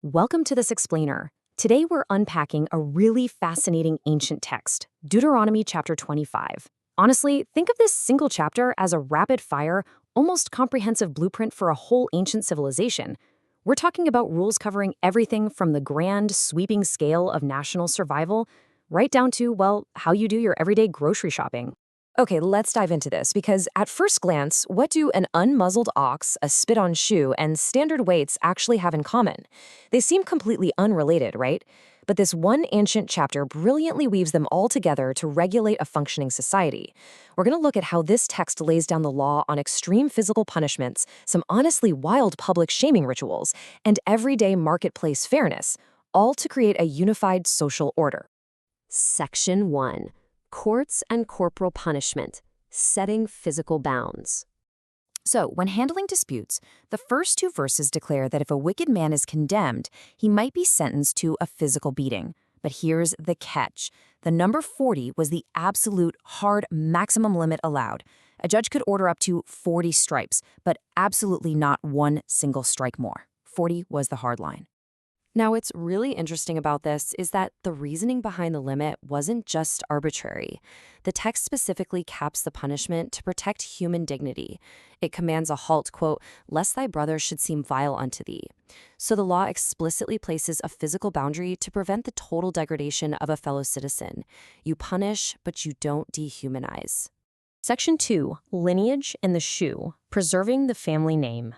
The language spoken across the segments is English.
Welcome to this explainer. Today we're unpacking a really fascinating ancient text, Deuteronomy chapter 25. Honestly, think of this single chapter as a rapid-fire, almost comprehensive blueprint for a whole ancient civilization. We're talking about rules covering everything from the grand, sweeping scale of national survival right down to, well, how you do your everyday grocery shopping. Okay, let's dive into this because at first glance, what do an unmuzzled ox, a spit-on shoe, and standard weights actually have in common? They seem completely unrelated, right? But this one ancient chapter brilliantly weaves them all together to regulate a functioning society. We're going to look at how this text lays down the law on extreme physical punishments, some honestly wild public shaming rituals, and everyday marketplace fairness, all to create a unified social order. Section 1. Courts and corporal punishment, setting physical bounds. So, when handling disputes, the first two verses declare that if a wicked man is condemned, he might be sentenced to a physical beating. But here's the catch. The number 40 was the absolute hard maximum limit allowed. A judge could order up to 40 stripes, but absolutely not one single strike more. 40 was the hard line. Now, what's really interesting about this is that the reasoning behind the limit wasn't just arbitrary. The text specifically caps the punishment to protect human dignity. It commands a halt, quote, "lest thy brother should seem vile unto thee." So the law explicitly places a physical boundary to prevent the total degradation of a fellow citizen. You punish, but you don't dehumanize. Section 2, Lineage and the Shoe, preserving the family name.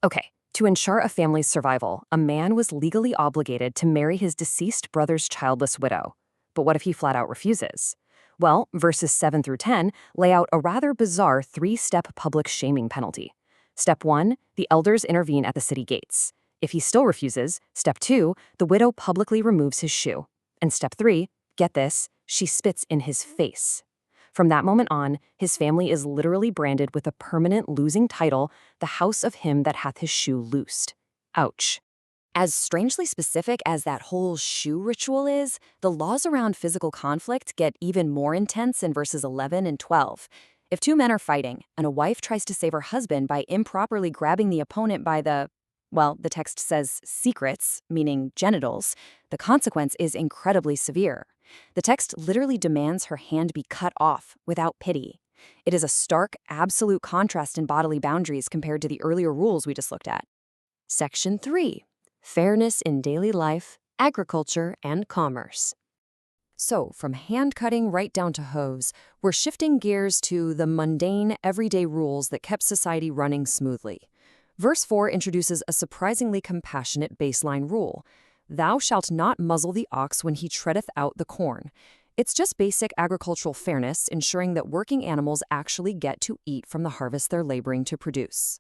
Okay. To ensure a family's survival, a man was legally obligated to marry his deceased brother's childless widow. But what if he flat out refuses? Well, verses 7 through 10 lay out a rather bizarre three-step public shaming penalty. Step 1, the elders intervene at the city gates. If he still refuses, step 2, the widow publicly removes his shoe. And step 3, get this, she spits in his face. From that moment on, his family is literally branded with a permanent losing title, the house of him that hath his shoe loosed. Ouch. As strangely specific as that whole shoe ritual is, the laws around physical conflict get even more intense in verses 11 and 12. If two men are fighting, and a wife tries to save her husband by improperly grabbing the opponent by the text says secrets, meaning genitals, the consequence is incredibly severe. The text literally demands her hand be cut off without pity. It is a stark, absolute contrast in bodily boundaries compared to the earlier rules we just looked at. Section 3. Fairness in daily life, agriculture, and commerce. So, from hand-cutting right down to hooves, we're shifting gears to the mundane, everyday rules that kept society running smoothly. Verse 4 introduces a surprisingly compassionate baseline rule. Thou shalt not muzzle the ox when he treadeth out the corn. It's just basic agricultural fairness, ensuring that working animals actually get to eat from the harvest they're laboring to produce.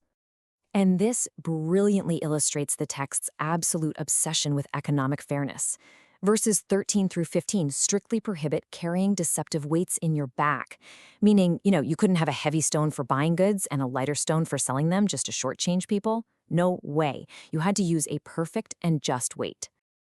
And this brilliantly illustrates the text's absolute obsession with economic fairness. Verses 13 through 15 strictly prohibit carrying deceptive weights in your back, meaning, you couldn't have a heavy stone for buying goods and a lighter stone for selling them just to shortchange people. No way. You had to use a perfect and just weight.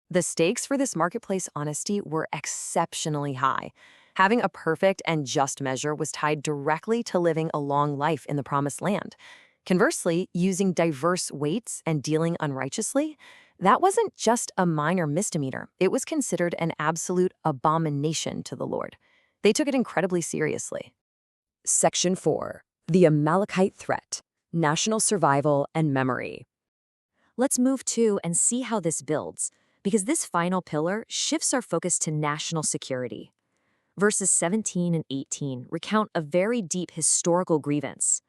The stakes for this marketplace honesty were exceptionally high. Having a perfect and just measure was tied directly to living a long life in the Promised Land. Conversely, using diverse weights and dealing unrighteously, that wasn't just a minor misdemeanor. It was considered an absolute abomination to the Lord. They took it incredibly seriously. Section 4. The Amalekite Threat, National Survival and Memory. Let's move to and see how this builds, because this final pillar shifts our focus to national security. Verses 17 and 18 recount a very deep historical grievance.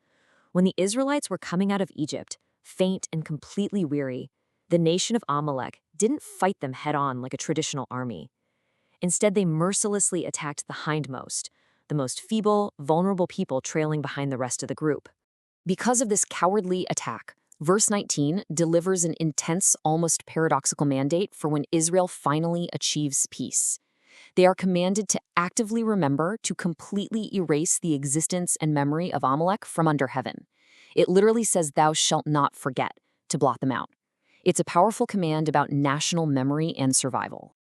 When the Israelites were coming out of Egypt, faint and completely weary, the nation of Amalek didn't fight them head-on like a traditional army. Instead, they mercilessly attacked the hindmost, the most feeble, vulnerable people trailing behind the rest of the group. Because of this cowardly attack, verse 19 delivers an intense, almost paradoxical mandate for when Israel finally achieves peace. They are commanded to actively remember to completely erase the existence and memory of Amalek from under heaven. It literally says, "Thou shalt not forget," to blot them out. It's a powerful command about national memory and survival.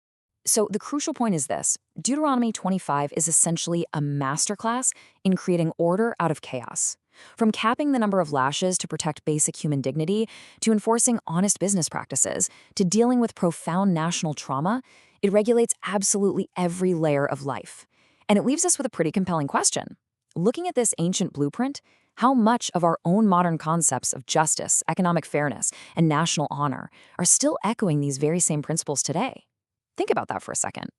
So the crucial point is this. Deuteronomy 25 is essentially a masterclass in creating order out of chaos. From capping the number of lashes to protect basic human dignity, to enforcing honest business practices, to dealing with profound national trauma, it regulates absolutely every layer of life. And it leaves us with a pretty compelling question. Looking at this ancient blueprint, how much of our own modern concepts of justice, economic fairness, and national honor are still echoing these very same principles today? Think about that for a second.